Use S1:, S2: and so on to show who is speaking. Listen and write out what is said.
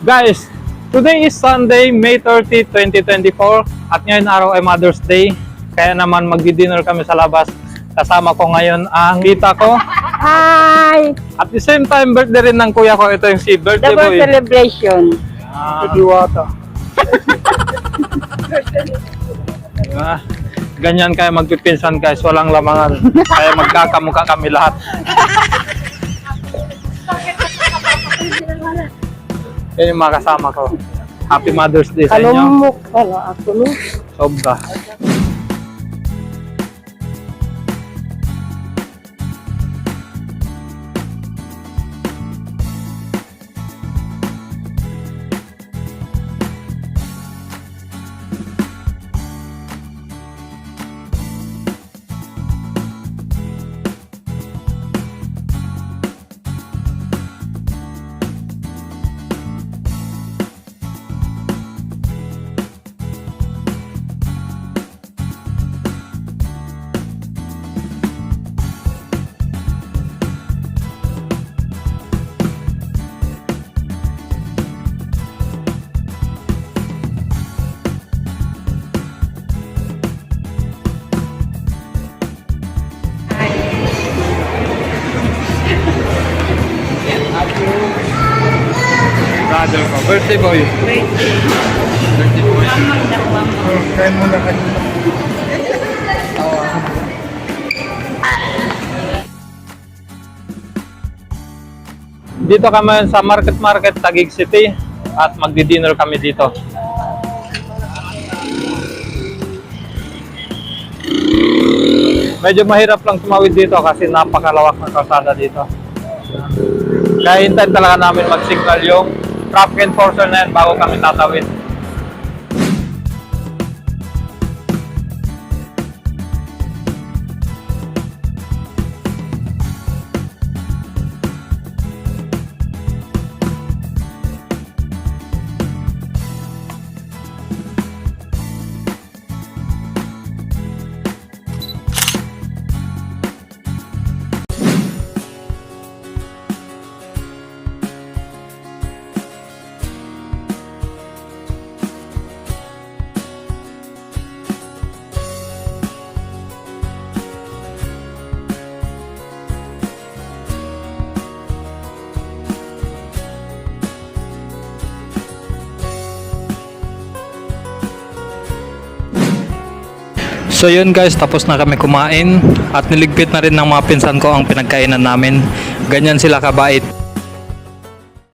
S1: Guys, today is Sunday, May 30, 2024 at ngayon araw ay Mother's Day. Kaya naman magdi-dinner kami sa labas. Kasama ko ngayon ang tita ko.
S2: Hi!
S1: At the same time, birthday rin ng kuya ko. Ito yung si birthday
S2: Double
S1: boy.
S2: celebration.
S1: Diwata. Ganyan kaya magpipinsan guys, walang lamangan. Kaya magkakamukha kami lahat. Yan yung mga kasama ko. Happy Mother's Day sa inyo.
S2: Kalumok pala ako, no?
S1: Sobra. Brother ko, birthday boy. Birthday boy.
S3: Kain muna kayo.
S1: Dito kami sa Market Taguig City at magdi-dinner kami dito. Medyo mahirap lang tumawid dito kasi napakalawak ng kalsada dito. Kaya hintayin talaga namin mag-signal yung traffic enforcer na yan bago kami tatawid. So yun guys, tapos na kami kumain at niligpit na rin ng mga pinsan ko ang pinagkainan namin. Ganyan sila kabait.